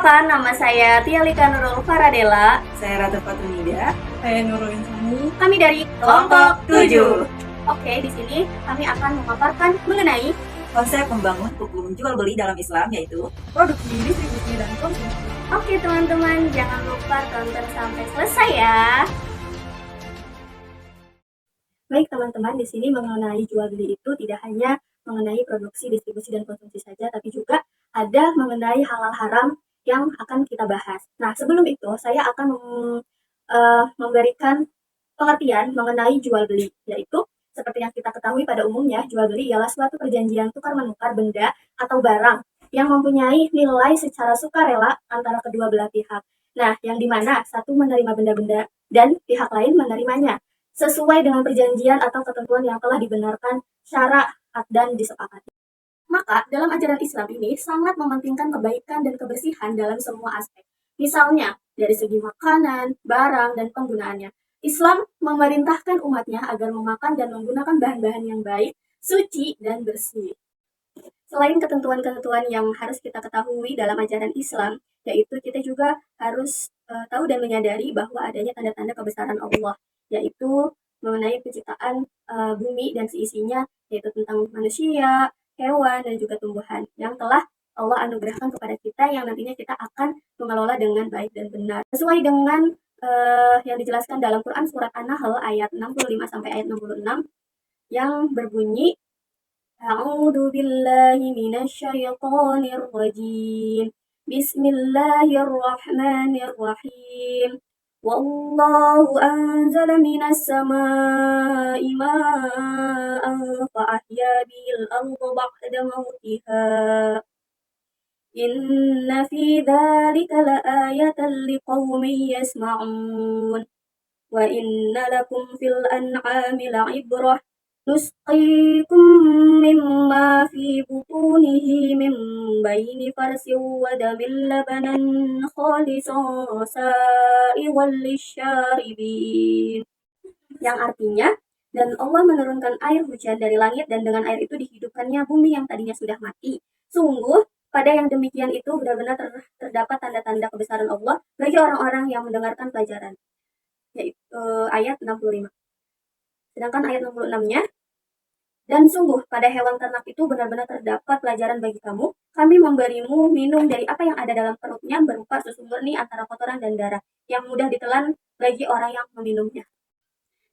Perkenalkan, nama saya Tia Lika Nurul Faradela. Saya Ratu Fatunida. Saya Nurul Insani. Kami dari Kelompok 7. Oke, di sini kami akan memaparkan mengenai Konsep membangun hukum jual beli dalam Islam yaitu Produksi, distribusi, dan konsumsi. Oke teman-teman, jangan lupa tonton sampai selesai ya. Baik teman-teman, di sini mengenai jual beli itu tidak hanya mengenai produksi, distribusi, dan konsumsi saja, tapi juga ada mengenai halal haram yang akan kita bahas. Nah, sebelum itu saya akan memberikan pengertian mengenai jual beli, yaitu seperti yang kita ketahui pada umumnya, jual beli ialah suatu perjanjian tukar-menukar benda atau barang yang mempunyai nilai secara sukarela antara kedua belah pihak. Nah, yang dimana satu menerima benda-benda dan pihak lain menerimanya, sesuai dengan perjanjian atau ketentuan yang telah dibenarkan syara dan disepakati. Maka, dalam ajaran Islam ini sangat mementingkan kebaikan dan kebersihan dalam semua aspek. Misalnya, dari segi makanan, barang, dan penggunaannya. Islam memerintahkan umatnya agar memakan dan menggunakan bahan-bahan yang baik, suci, dan bersih. Selain ketentuan-ketentuan yang harus kita ketahui dalam ajaran Islam, yaitu kita juga harus tahu dan menyadari bahwa adanya tanda-tanda kebesaran Allah, yaitu mengenai penciptaan bumi dan seisinya, yaitu tentang manusia, hewan, dan juga tumbuhan yang telah Allah anugerahkan kepada kita yang nantinya kita akan mengelola dengan baik dan benar. Sesuai dengan yang dijelaskan dalam Quran Surat An-Nahl ayat 65 sampai ayat 66 yang berbunyi, A'udzu billahi minasyaitonir rajim. Bismillahirrahmanirrahim. Wallahu anzala minas samaa'i ma'an fa ahya bil arda ba'da mautiha. Inna fi dzalika laayatan liqaumin yasma'un. Wa inna lakum fil an'ami la'ibrah. Nusqikum mimma fi butunihi min baini farsin wa damin labanan khalisan sa'igan lisyaribin. Yang artinya, dan Allah menurunkan air hujan dari langit dan dengan air itu dihidupkannya bumi yang tadinya sudah mati. Sungguh, pada yang demikian itu benar-benar terdapat tanda-tanda kebesaran Allah bagi orang-orang yang mendengarkan pelajaran. Yaitu ayat 65. Sedangkan ayat 66-nya, dan sungguh pada hewan ternak itu benar-benar terdapat pelajaran bagi kamu. Kami memberimu minum dari apa yang ada dalam perutnya berupa susu murni antara kotoran dan darah yang mudah ditelan bagi orang yang meminumnya.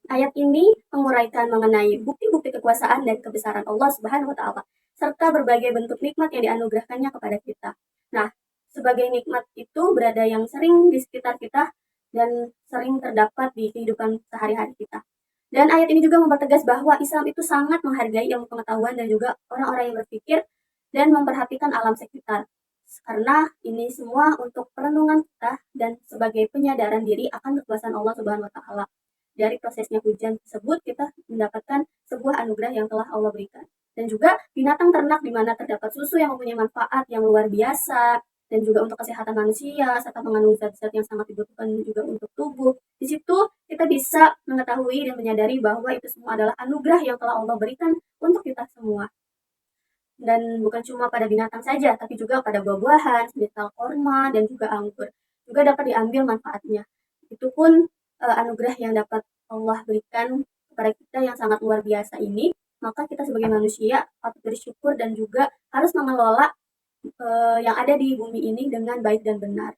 Ayat ini menguraikan mengenai bukti-bukti kekuasaan dan kebesaran Allah Subhanahu wa Ta'ala, serta berbagai bentuk nikmat yang dianugerahkannya kepada kita. Nah, sebagai nikmat itu berada yang sering di sekitar kita dan sering terdapat di kehidupan sehari-hari kita. Dan ayat ini juga mempertegas bahwa Islam itu sangat menghargai ilmu pengetahuan dan juga orang-orang yang berpikir dan memperhatikan alam sekitar. Karena ini semua untuk perenungan kita dan sebagai penyadaran diri akan kekuasaan Allah Subhanahu wa Ta'ala. Dari prosesnya hujan tersebut kita mendapatkan sebuah anugerah yang telah Allah berikan. Dan juga binatang ternak di mana terdapat susu yang mempunyai manfaat yang luar biasa dan juga untuk kesehatan manusia serta mengandung zat-zat yang sangat dibutuhkan juga untuk tubuh. Di situ kita bisa mengetahui dan menyadari bahwa itu semua adalah anugerah yang telah Allah berikan untuk kita semua. Dan bukan cuma pada binatang saja, tapi juga pada buah-buahan, semisal korma dan juga anggur. Juga dapat diambil manfaatnya. Itu pun anugerah yang dapat Allah berikan kepada kita yang sangat luar biasa ini. Maka kita sebagai manusia patut bersyukur dan juga harus mengelola yang ada di bumi ini dengan baik dan benar.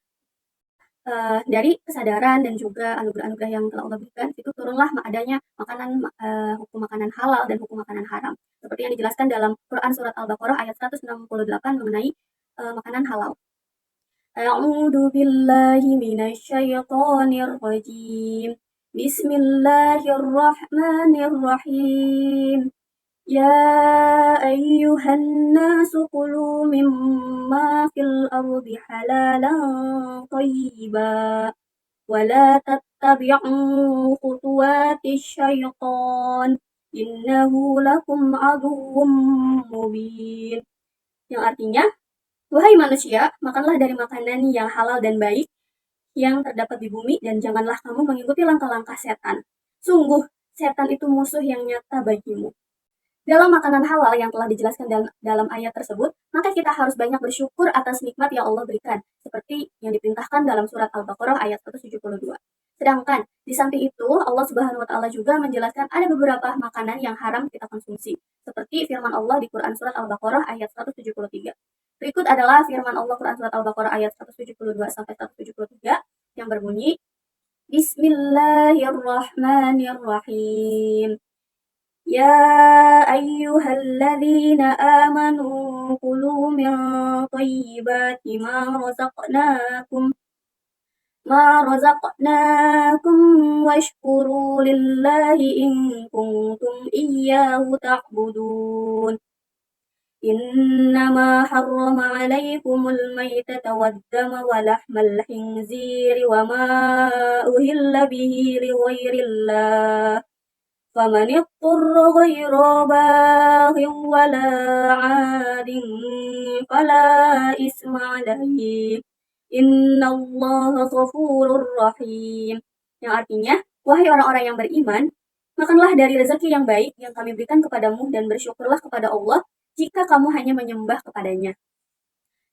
Dari kesadaran dan juga anugerah-anugerah yang telah Allah berikan, itu turunlah adanya makanan hukum makanan halal dan hukum makanan haram. Seperti yang dijelaskan dalam Quran Surat Al-Baqarah ayat 168 mengenai makanan halal. A'udzu billahi minasyaitonir rajim. Bismillahirrahmanirrahim. Ya ayyuhan nasu kulu mimma fil ardi halalan thayyiba wa la tattabi'u khutuwatis syaitan innahu lakum aduwwum mubin. Yang artinya, wahai manusia, makanlah dari makanan yang halal dan baik yang terdapat di bumi dan janganlah kamu mengikuti langkah-langkah setan. Sungguh, setan itu musuh yang nyata bagimu. dalam makanan halal yang telah dijelaskan dalam ayat tersebut, maka kita harus banyak bersyukur atas nikmat yang Allah berikan, seperti yang diperintahkan dalam surat Al-Baqarah ayat 172. Sedangkan di samping itu, Allah Subhanahu wa taala juga menjelaskan ada beberapa makanan yang haram kita konsumsi, seperti firman Allah di Quran surat Al-Baqarah ayat 173. Berikut adalah firman Allah Quran surat Al-Baqarah ayat 172 sampai 173 yang berbunyi, Bismillahirrahmanirrahim. يا أيها الذين آمنوا كلوا من طيبات ما رزقناكم واشكروا لله إن كنتم إياه تعبدون إنما حرم عليكم الميتة والدم ولحم الخنزير وما أهل به لغير الله فمن اضطر غير باغ ولا عاد فلا إثم عليه Innallaha ghafurur rahim. Yang artinya, wahai orang-orang yang beriman, makanlah dari rezeki yang baik yang kami berikan kepadamu dan bersyukurlah kepada Allah jika kamu hanya menyembah kepadanya.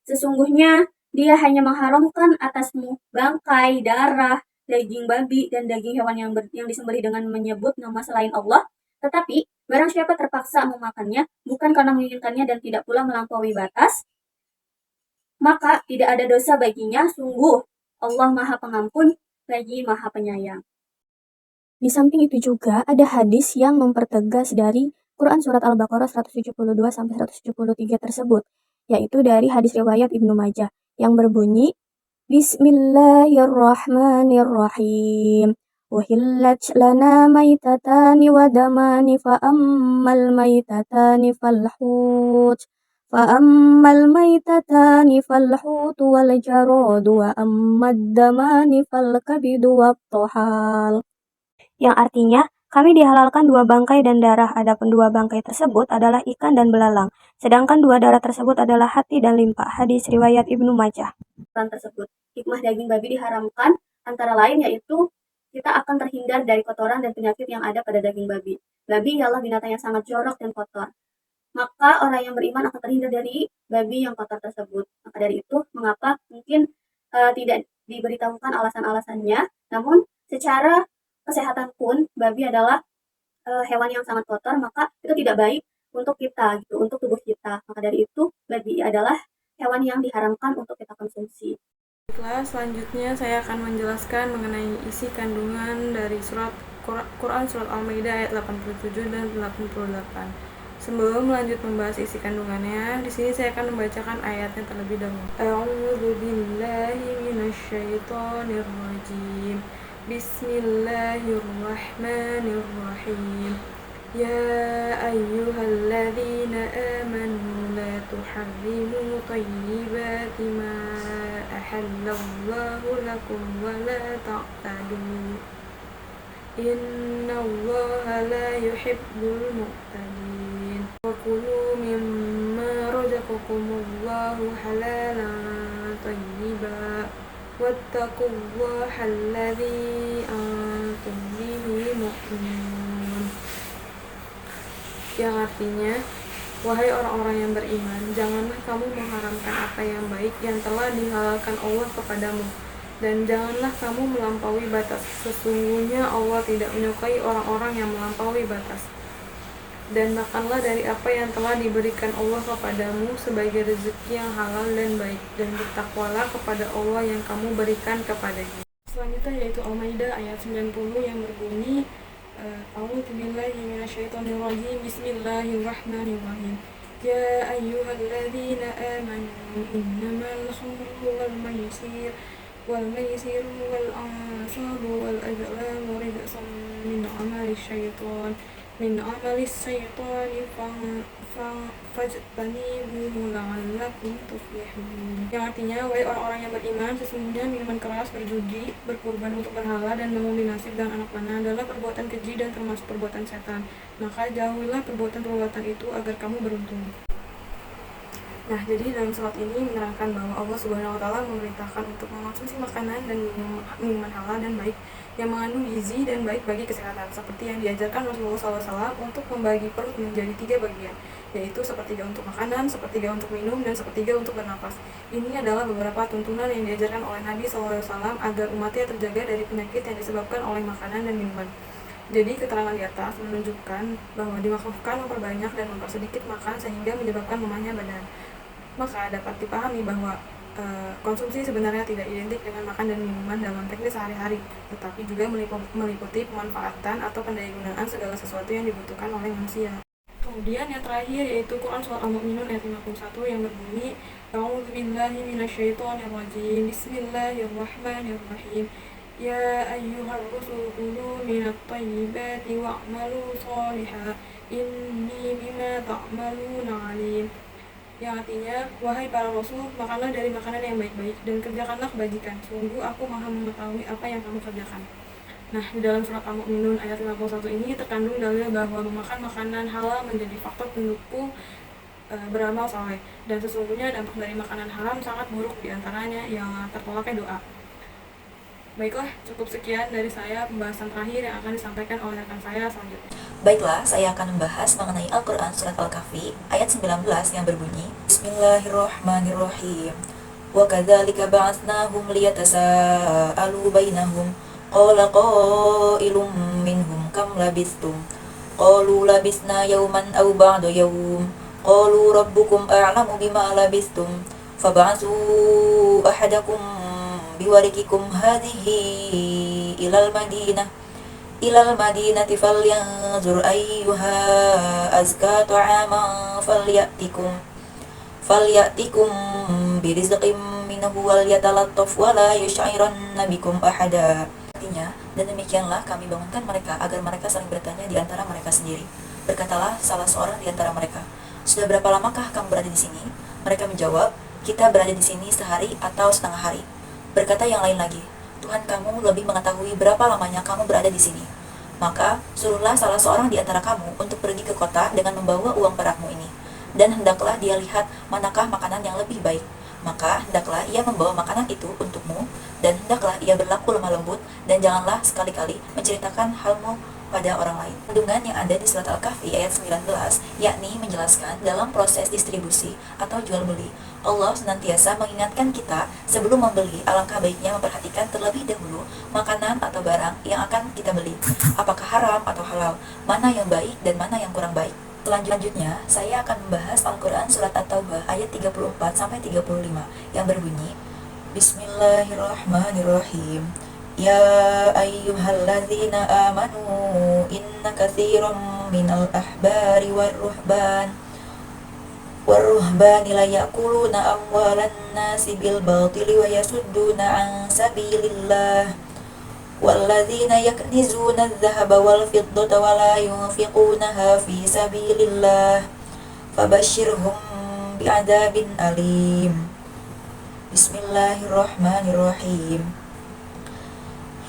Sesungguhnya Dia hanya mengharamkan atasmu bangkai, darah, daging babi, dan daging hewan yang disembelih dengan menyebut nama selain Allah. Tetapi, barang siapa terpaksa memakannya, bukan karena menginginkannya dan tidak pula melampaui batas, maka tidak ada dosa baginya, sungguh Allah Maha Pengampun lagi Maha Penyayang. Di samping itu juga ada hadis yang mempertegas dari Quran Surat Al-Baqarah 172-173 tersebut, yaitu dari hadis riwayat Ibnu Majah yang berbunyi, Bismillahirrahmanirrahim. Uhillat lana maitatani wa damani fa'ammal maitatani falhut فأما الميتتان فالحوت والجراد وأما الدمان فالكبد والطحال. Yang artinya, kami dihalalkan 2 bangkai dan darah, adapun 2 bangkai tersebut adalah ikan dan belalang, sedangkan 2 darah tersebut adalah hati dan limpa. Hadis riwayat Ibnu Majah. Tersebut, hikmah daging babi diharamkan antara lain yaitu kita akan terhindar dari kotoran dan penyakit yang ada pada daging babi. Babi ialah binatang yang sangat jorok dan kotor. Maka orang yang beriman akan terhindar dari babi yang kotor tersebut. Maka dari itu, mengapa mungkin tidak diberitahukan alasan-alasannya, namun secara kesehatan pun babi adalah hewan yang sangat kotor, maka itu tidak baik untuk kita, gitu, untuk tubuh kita. Maka dari itu, babi adalah hewan yang diharamkan untuk kita konsumsi. Baiklah, selanjutnya saya akan menjelaskan mengenai isi kandungan dari Quran Surat Al-Maidah ayat 87 dan 88. Sebelum lanjut membahas isi kandungannya, di sini saya akan membacakan ayatnya terlebih dahulu. A'udzu billahi minasyaitonir rajim. Bismillahirrahmanirrahim. Ya ayyuhalladzina amanu la tuharrimu thayyibati ma ahallallahu lakum wa la ta'tadu. Innallaha la yuhibbul mu'tadin. وكلوا مما رزقكم الله حلالا طيبا واتقوا الله الذي أنتم به مؤمنون. Yang artinya, wahai orang-orang yang beriman, janganlah kamu mengharamkan apa yang baik yang telah dihalalkan Allah kepadamu, dan janganlah kamu melampaui batas. Sesungguhnya Allah tidak menyukai orang-orang yang melampaui batas. Dan makanlah dari apa yang telah diberikan Allah kepadamu sebagai rezeki yang halal dan baik, dan bertakwalah kepada Allah yang kamu berikan kepadanya. Selanjutnya yaitu Al-Maidah ayat 90 yang berbunyi, A'udzu billahi minasyaitonir rajim. Bismillahirrahmanirrahim. Ya ayyuhalladzina amanu innamal khamru wal maisir wal ansabu wal azlamu rijsun min amalis syaitan fajtanibuhu la'allakum tuflihun. Yang artinya, wahai orang-orang yang beriman, sesungguhnya minuman keras, berjudi, berkurban untuk berhala, dan mengundi nasib dan anak panah adalah perbuatan keji dan termasuk perbuatan setan. Maka jauhilah perbuatan-perbuatan itu agar kamu beruntung. Nah, jadi dalam surat ini menerangkan bahwa Allah Subhanahu wa taala memerintahkan untuk mengonsumsi makanan dan minuman halal dan baik yang mengandung gizi dan baik bagi kesehatan, seperti yang diajarkan Rasulullah SAW untuk membagi perut menjadi 3 bagian, yaitu sepertiga untuk makanan, sepertiga untuk minum, dan sepertiga untuk bernapas. Ini adalah beberapa tuntunan yang diajarkan oleh Nabi SAW agar umatnya terjaga dari penyakit yang disebabkan oleh makanan dan minuman. Jadi keterangan di atas menunjukkan bahwa dimaksudkan memperbanyak dan mempersedikit makan sehingga menyebabkan lemahnya badan. Maka dapat dipahami bahwa konsumsi sebenarnya tidak identik dengan makan dan minuman dalam teknis sehari-hari, tetapi juga meliputi pemanfaatan atau pendayagunaan segala sesuatu yang dibutuhkan oleh manusia. Kemudian yang terakhir yaitu Quran Surat Al-Mu'minun ayat 51 yang berbunyi A'udzubillahi minasyaitonirrajim Bismillahirrahmanirrahim Ya ayyuhar rusul kulu minat tayyibati wa'malu sholiha inni bima ta'maluna alim, yang artinya, wahai para rasul, makanlah dari makanan yang baik-baik dan kerjakanlah kebajikan. Sungguh aku maha mengetahui apa yang kamu kerjakan. Nah, di dalam surat Al-Mu'minun ayat 51 ini terkandung dalil bahwa memakan makanan halal menjadi faktor pendukung beramal saleh. Dan sesungguhnya dampak dari makanan haram sangat buruk, diantaranya yang tertolaknya doa. Baiklah, cukup sekian dari saya pembahasan terakhir yang akan disampaikan oleh rekan saya selanjutnya. Baiklah, saya akan membahas mengenai Al-Quran Surat Al-Kahfi ayat 19 yang berbunyi Bismillahirrahmanirrahim Wa kadzalika ba'atsnahum liyatasaalu bainahum Qala qailum minhum kam labistum Qalu labisna yawman aw ba'da yawm Qalu rabbukum a'lamu bima labistum Fab'atsu ahadakum biwarikikum hadhihi ilal madinati falyanzur ayyuha azka ta'aman falyatikum birizqim minhu wal yatalattaf wala yush'iranna bikum ahada. Artinya, dan demikianlah kami bangunkan mereka agar mereka saling bertanya di antara mereka sendiri. Berkatalah salah seorang di antara mereka, sudah berapa lamakah kamu berada di sini? Mereka menjawab, kita berada di sini sehari atau setengah hari. Berkata yang lain lagi, Tuhan kamu lebih mengetahui berapa lamanya kamu berada di sini. Maka suruhlah salah seorang di antara kamu untuk pergi ke kota dengan membawa uang perakmu ini. Dan hendaklah dia lihat manakah makanan yang lebih baik. Maka hendaklah ia membawa makanan itu untukmu, dan hendaklah ia berlaku lemah lembut, dan janganlah sekali-kali menceritakan halmu pada orang lain. Kandungan yang ada di surat Al-Kahfi ayat 19, yakni menjelaskan dalam proses distribusi atau jual beli, Allah senantiasa mengingatkan kita sebelum membeli, alangkah baiknya memperhatikan terlebih dahulu makanan atau barang yang akan kita beli, apakah haram atau halal, mana yang baik dan mana yang kurang baik. Selanjutnya, saya akan membahas Al-Quran Surat At-Taubah ayat 34-35 yang berbunyi Bismillahirrahmanirrahim Ya ayyuhalladzina amanu inna katsiran minal ahbari warruhbani la ya'kuluna amwalan nasi bil batili wa yasudduna an sabilillah walladzina yaknizuna adh-dhahaba wal fiddata wa la yunfiqunaha fi sabilillah fabashshirhum bi'adzabin alim. Bismillahirrahmanirrahim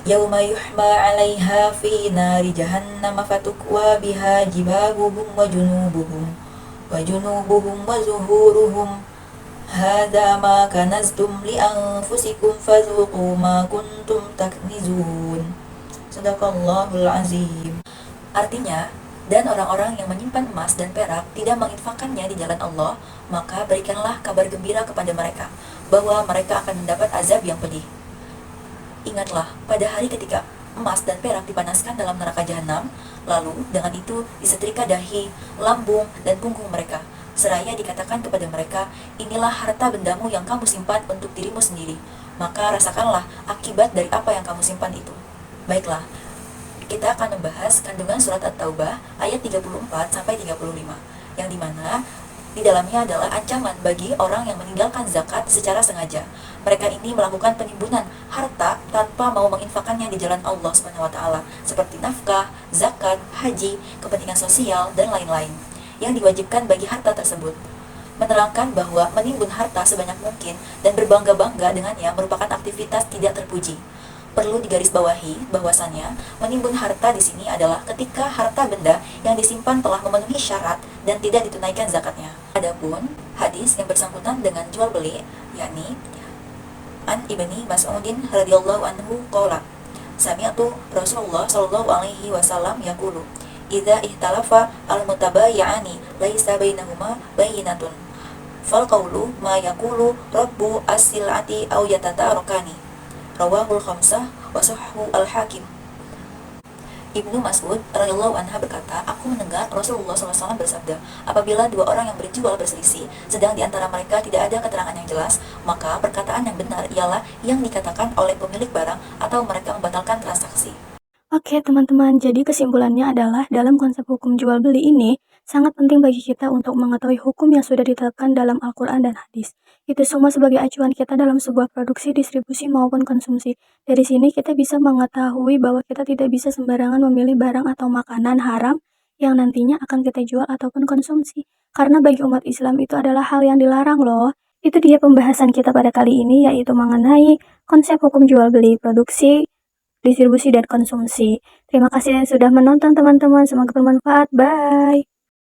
Yauma yuhma 'alaiha fi nari jahannam fatukwa biha jibahuhum wa junubuhum wa zuhuruhum hadza ma kanaztum li anfusikum fadzuqu ma kuntum taknizun. Sadaqallahul azim. Artinya, dan orang-orang yang menyimpan emas dan perak tidak menginfakkannya di jalan Allah, maka berikanlah kabar gembira kepada mereka bahwa mereka akan mendapat azab yang pedih. Ingatlah pada hari ketika emas dan perak dipanaskan dalam neraka jahanam, lalu dengan itu disetrika dahi, lambung, dan punggung mereka, seraya dikatakan kepada mereka, inilah harta bendamu yang kamu simpan untuk dirimu sendiri, maka rasakanlah akibat dari apa yang kamu simpan itu. Baiklah, kita akan membahas kandungan surat At-Taubah ayat 34-35, yang dimana di dalamnya adalah ancaman bagi orang yang meninggalkan zakat secara sengaja. Mereka ini melakukan penimbunan harta tanpa mau menginfakkannya di jalan Allah SWT, seperti nafkah, zakat, haji, kepentingan sosial, dan lain-lain yang diwajibkan bagi harta tersebut. Menerangkan bahwa menimbun harta sebanyak mungkin dan berbangga-bangga dengannya merupakan aktivitas tidak terpuji. Perlu digarisbawahi bahwasannya menimbun harta di sini adalah ketika harta benda yang disimpan telah memenuhi syarat dan tidak ditunaikan zakatnya. Adapun hadis yang bersangkutan dengan jual beli, yakni An Ibni Mas'udin radhiyallahu anhu qala Sami'tu Rasulullah sallallahu alaihi wasallam yaqulu idza ihtalafa al-mutabayyani laisa bainahuma bayyinatun fal qawlu ma yaqulu rabbu as-sil'ati aw yatatarakani rawahul khamsah wa sahhahu al-hakim. Ibnu Mas'ud radhiyallahu anha berkata, aku mendengar Rasulullah SAW bersabda, apabila dua orang yang berjual berselisih, sedang di antara mereka tidak ada keterangan yang jelas, maka perkataan yang benar ialah yang dikatakan oleh pemilik barang atau mereka membatalkan transaksi. Oke teman-teman, jadi kesimpulannya adalah dalam konsep hukum jual beli ini sangat penting bagi kita untuk mengetahui hukum yang sudah ditetapkan dalam Al-Quran dan hadis. Itu semua sebagai acuan kita dalam sebuah produksi, distribusi maupun konsumsi. Dari sini kita bisa mengetahui bahwa kita tidak bisa sembarangan memilih barang atau makanan haram yang nantinya akan kita jual ataupun konsumsi. Karena bagi umat Islam itu adalah hal yang dilarang loh. Itu dia pembahasan kita pada kali ini, yaitu mengenai konsep hukum jual beli, produksi, distribusi, dan konsumsi. Terima kasih yang sudah menonton teman-teman, semoga bermanfaat. Bye!